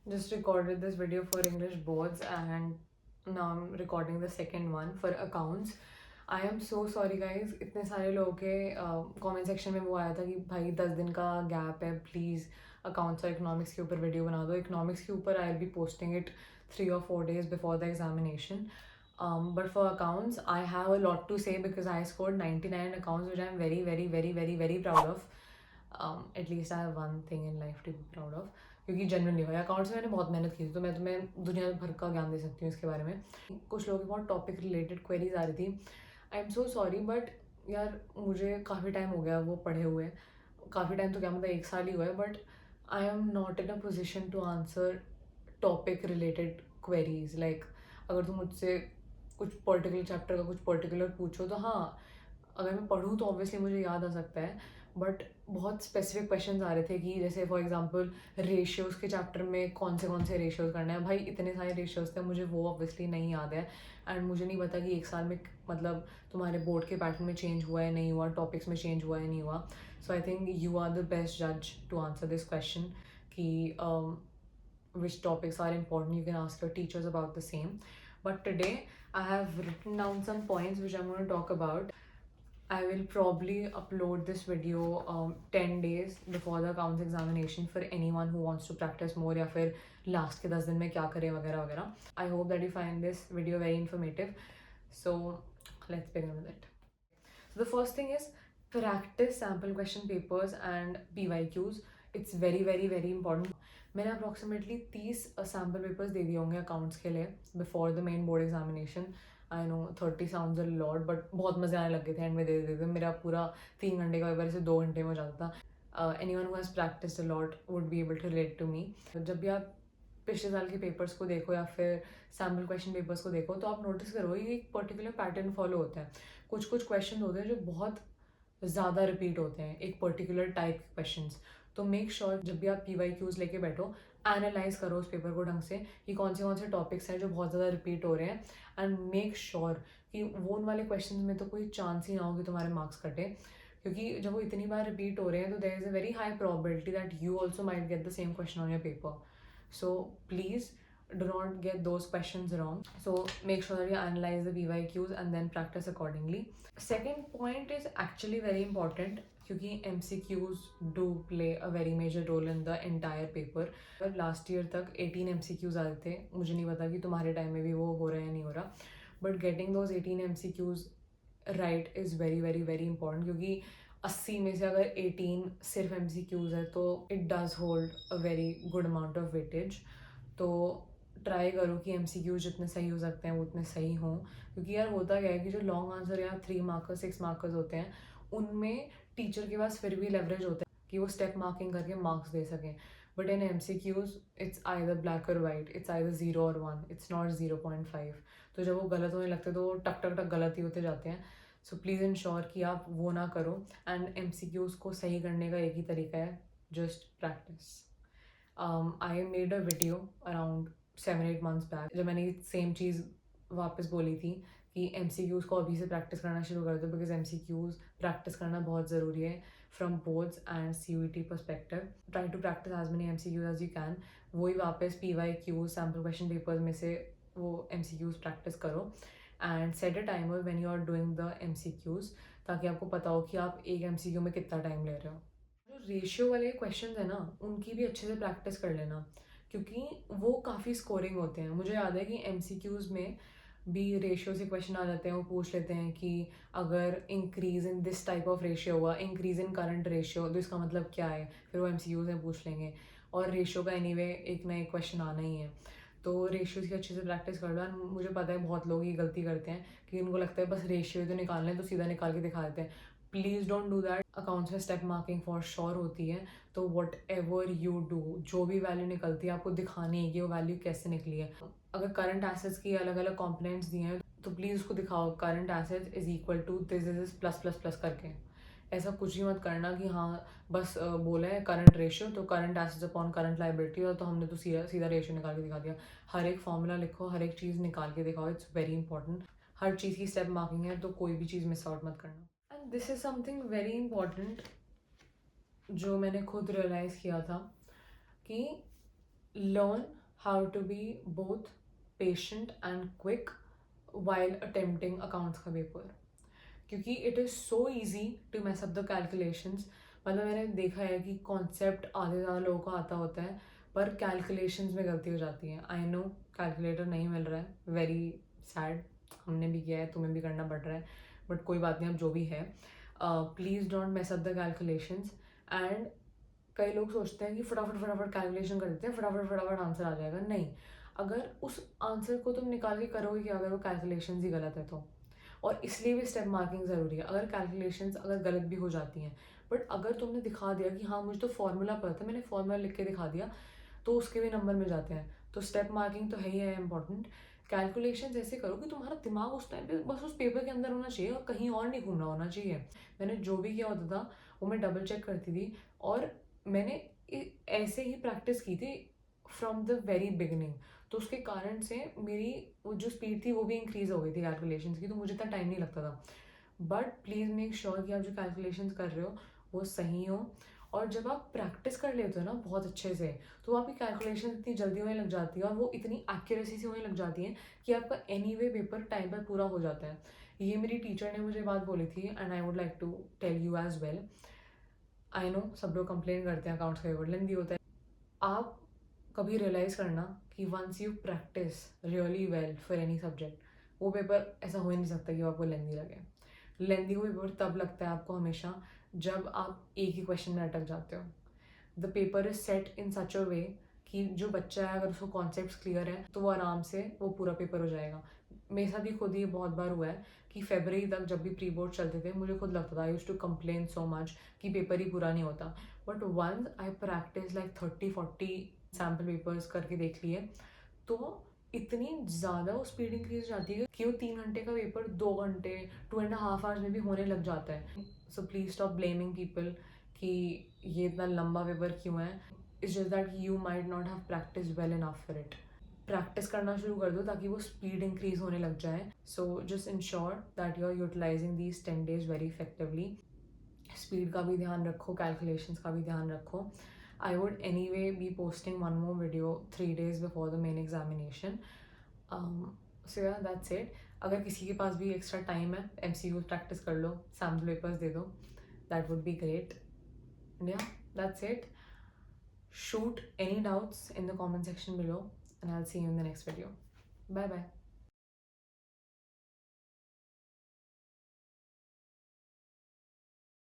Just recorded this video for English boards and now I'm recording the second one for accounts. I am so sorry guys, इतने सारे लोगों के comment section में वो आया था कि भाई 10 दिन का gap है, please accounts और economics के ऊपर video बना दो. Economics के ऊपर I'll be posting it 3 or 4 days before the examination. But for accounts, I have a lot to say because I scored 99 in accounts, which I'm very, very, very, very, very proud of. At least I have one thing in life to be proud of. क्योंकि generally भाई accounts में मैंने बहुत मेहनत की थी, तो मैं तुम्हें दुनिया भर का ज्ञान दे सकती हूँ इसके बारे में. कुछ लोगों की बहुत टॉपिक रिलेटेड क्वेरीज आ रही थी. I am so sorry but यार मुझे काफ़ी टाइम हो गया वो पढ़े हुए. काफ़ी टाइम तो क्या मतलब 1 साल ही हुआ है. But I am not in a position to answer topic related queries. Like अगर तुम मुझसे कुछ पर्टिकुलर चैप्टर का कुछ पर्टिकुलर पूछो तो हाँ, अगर मैं पढ़ूँ तो ऑब्वियसली मुझे याद आ सकता है. बट बहुत स्पेसिफिक क्वेश्चंस आ रहे थे कि जैसे फॉर एग्जांपल रेशियोज के चैप्टर में कौन से रेशियोज करना है. भाई इतने सारे रेशियोज थे, मुझे वो ऑब्वियसली नहीं याद है. एंड मुझे नहीं पता कि 1 साल में मतलब तुम्हारे बोर्ड के पैटर्न में चेंज हुआ है नहीं हुआ, टॉपिक्स में चेंज हुआ है नहीं हुआ. So I think you are the best जज टू आंसर दिस क्वेश्चन कि which topics are important. You can ask your teachers about the same. But today I have written down some points which I'm going to talk about. I will probably upload this video 10 days before the accounts examination for anyone who wants to practice more या फिर last के 10 दिन में क्या करें वगैरह वगैरह. I hope that you find this video very informative. So let's begin with it. So the first thing is practice sample question papers and PYQs. It's very very very important. मैंने approximately 30 sample papers दे दिए होंगे accounts के लिए before the main board examination. I know 30 sounds a lot but बहुत मज़े आने लगे थे एंड में दे देते. मेरा पूरा 3 घंटे का पेपर से 2 घंटे में हो जाता था. Anyone who has practised a lot would be able to relate to me. जब भी आप पिछले साल के पेपर्स को देखो या फिर सैम्पल क्वेश्चन पेपर्स को देखो तो आप नोटिस करो ये एक पर्टिकुलर पैटर्न फॉलो होता है. कुछ कुछ क्वेश्चन होते हैं जो बहुत ज़्यादा रिपीट होते हैं एक पर्टिकुलर टाइप के क्वेश्चंस. तो मेक श्योर जब भी आप PYQs लेके बैठो एनालाइज करो उस पेपर को ढंग से कि कौन से टॉपिक्स हैं जो बहुत ज़्यादा रिपीट हो रहे हैं. एंड मेक श्योर कि वो उन वाले क्वेश्चंस में तो कोई चांस ही ना हो कि तुम्हारे मार्क्स कटे. क्योंकि जब वो इतनी बार रिपीट हो रहे हैं तो there is a very high probability that you also might get the same question on your paper. So please do not get those questions wrong. So make sure that you analyze the PYQs and then practice accordingly. Second point is actually very important क्योंकि MCQs do play a very major role in the entire paper. Last year तक 18 MCQs आते थे. मुझे नहीं पता कि तुम्हारे time में भी वो हो रहा है या नहीं हो रहा. But getting those 18 MCQs right is very very very important. क्योंकि 80 में से अगर 18 सिर्फ MCQs है तो it does hold a very good amount of weightage. तो ट्राई करो कि MCQs जितने सही हो सकते हैं वो उतने सही हों. क्योंकि यार होता क्या है कि जो लॉन्ग आंसर या 3 मार्कर्स 6 मार्कर्स होते हैं उनमें टीचर के पास फिर भी लेवरेज होता है कि वो स्टेप मार्किंग करके मार्क्स दे सकें. But in MCQs it's either black और वाइट, इट्स आइदर 0 और 1, इट्स नॉट 0.5. तो जब वो गलत होने लगते हैं तो वो टक टक टक गलत ही होते जाते हैं. सो प्लीज़ इंश्योर कि आप वो ना करो. एंड MCQs को सही करने का एक ही तरीका है, just practice. I made a video around 7-8 months back जब मैंने सेम चीज़ वापस बोली थी कि MCQs को अभी से प्रैक्टिस करना शुरू कर दो. बिकॉज MCQs प्रैक्टिस करना बहुत ज़रूरी है from boards and CUET perspective. Try to practise as many MCQs as you can. वही वापस PYQs सैम्पल क्वेश्चन पेपर्स में से वो MCQs प्रैक्टिस करो. And set a timer when you are doing the MCQs ताकि आपको पता हो कि आप एक MCQ में कितना टाइम ले रहे हो. जो रेशियो वाले क्वेश्चन है ना उनकी भी अच्छे से प्रैक्टिस कर लेना क्योंकि वो काफ़ी स्कोरिंग होते हैं. मुझे याद है कि MCQs में भी रेशियो से क्वेश्चन आ जाते हैं. वो पूछ लेते हैं कि अगर increase in this type of ratio हुआ, इंक्रीज इन करंट रेशियो, तो इसका मतलब क्या है. फिर वो MCQs में पूछ लेंगे. और रेशियो का एनीवे एक ना एक क्वेश्चन आना ही है. तो रेशियोज़ की अच्छे से प्रैक्टिस कर लो. एंड मुझे पता है बहुत लोग ये गलती करते हैं कि उनको लगता है बस रेशियो तो निकालना है तो सीधा निकाल के दिखा देते हैं. Please don't do that. Accounts में स्टेप मार्किंग फॉर श्योर होती है. तो वट एवर यू डू, जो भी वैल्यू निकलती है आपको दिखानी है कि वो वैल्यू कैसे निकली है. अगर करंट एसेट्स की अलग अलग कॉम्पोनेंट्स दिए हैं तो प्लीज़ उसको दिखाओ current assets is equal to this is plus plus plus करके. ऐसा कुछ ही मत करना कि हाँ बस बोला है करंट रेशियो तो current assets upon current liability और तो हमने तो सीधा सीधा रेशियो निकाल के दिखा दिया. हर एक फॉर्मूला लिखो, हर एक चीज़ निकाल के दिखाओ. It's very important. हर चीज़ की स्टेप मार्किंग है तो कोई भी चीज़ मिस आउट मत करना. And this is something very important जो मैंने खुद रियलाइज़ किया था कि learn how to be both patient and quick while attempting accounts का paper, क्योंकि it is so easy to mess up the calculations. मतलब मैंने देखा है कि कॉन्सेप्ट आधे ज़्यादा लोगों को आता होता है पर कैलकुलेशंस में गलती हो जाती है. आई नो कैलकुलेटर नहीं मिल रहा है, वेरी सैड. हमने भी किया है, तुम्हें भी करना पड़ रहा है, बट कोई बात नहीं, अब जो भी है. Please don't mess up the calculations. And कई लोग सोचते हैं कि फटाफट फटाफट कैलकुलेशन कर देते हैं, फटाफट फटाफट आंसर आ जाएगा. नहीं, अगर उस आंसर को तुम निकाल के करोगे कि अगर वो कैलकुलेशन ही गलत है तो. और इसलिए भी स्टेप मार्किंग ज़रूरी है. अगर कैलकुलेशंस अगर गलत भी हो जाती हैं, बट अगर तुमने दिखा दिया कि हाँ मुझे तो फॉर्मूला पता था, मैंने फॉर्मूला लिख के दिखा दिया, तो उसके भी नंबर मिल जाते हैं. तो स्टेप मार्किंग तो है ही है इंपॉर्टेंट. कैलकुलेशंस ऐसे करो कि तुम्हारा दिमाग उस टाइम पे बस उस पेपर के अंदर होना चाहिए और कहीं और नहीं घूमना होना चाहिए. मैंने जो भी किया होता था वो मैं डबल चेक करती थी. और मैंने ऐसे ही प्रैक्टिस की थी फ्रॉम द वेरी बिगिनिंग. तो उसके कारण से मेरी वो जो स्पीड थी वो भी इंक्रीज़ हो गई थी कैलकुलेशंस की, तो मुझे इतना टाइम नहीं लगता था. बट प्लीज़ मेक श्योर कि आप जो कैलकुलेशंस कर रहे हो वो सही हो. और जब आप प्रैक्टिस कर लेते हो ना बहुत अच्छे से, तो आपकी कैलकुलेशन इतनी जल्दी होने लग जाती है और वो इतनी एक्यूरेसी से होने लग जाती है कि आपका एनी वे पेपर टाइम पर पूरा हो जाता है. ये मेरी टीचर ने मुझे बात बोली थी and I would like to tell you as well. I know सब लोग कंप्लेन करते हैं अकाउंट्स का पेपर लेंदी होता है. आप कभी रियलाइज़ करना कि once you practise really well for any subject, वो पेपर ऐसा हो ही नहीं सकता कि वो आपको लेंदी लगे. लेंदी वो पेपर तब लगता है आपको हमेशा जब आप एक ही क्वेश्चन में अटक जाते हो. द पेपर इज सेट इन सच अ वे कि जो बच्चा है अगर उसको कॉन्सेप्ट्स क्लियर है तो वो आराम से वो पूरा पेपर हो जाएगा. मेरे साथ भी खुद ये बहुत बार हुआ है कि फरवरी तक जब भी प्री बोर्ड चलते थे मुझे खुद लगता था I used to complain so much कि पेपर ही पूरा नहीं होता. But once I practise like 30-40 sample papers करके देख लिए, तो इतनी ज़्यादा वो स्पीड इंक्रीज जाती है कि वो 3 घंटे का पेपर 2 घंटे 2.5 आवर्स में भी होने लग जाता है. So please stop blaming people कि ये इतना लंबा पेपर क्यों है. It's just that you might not have practice well enough for it. Practice करना शुरू कर दो ताकि वो स्पीड इंक्रीज होने लग जाए. So just ensure that you are utilising these 10 days very effectively. Speed का भी ध्यान रखो, कैलकुलेशंस का भी ध्यान रखो. I would anyway be posting one more video 3 days before the main examination. So yeah, that's it. अगर किसी के पास भी एक्स्ट्रा टाइम है, MCQ प्रैक्टिस कर लो, सैम्पल पेपर्स दे दो, that would be great. And yeah, that's it. Shoot any doubts in the comment section below and I'll see you in the next video. Bye bye.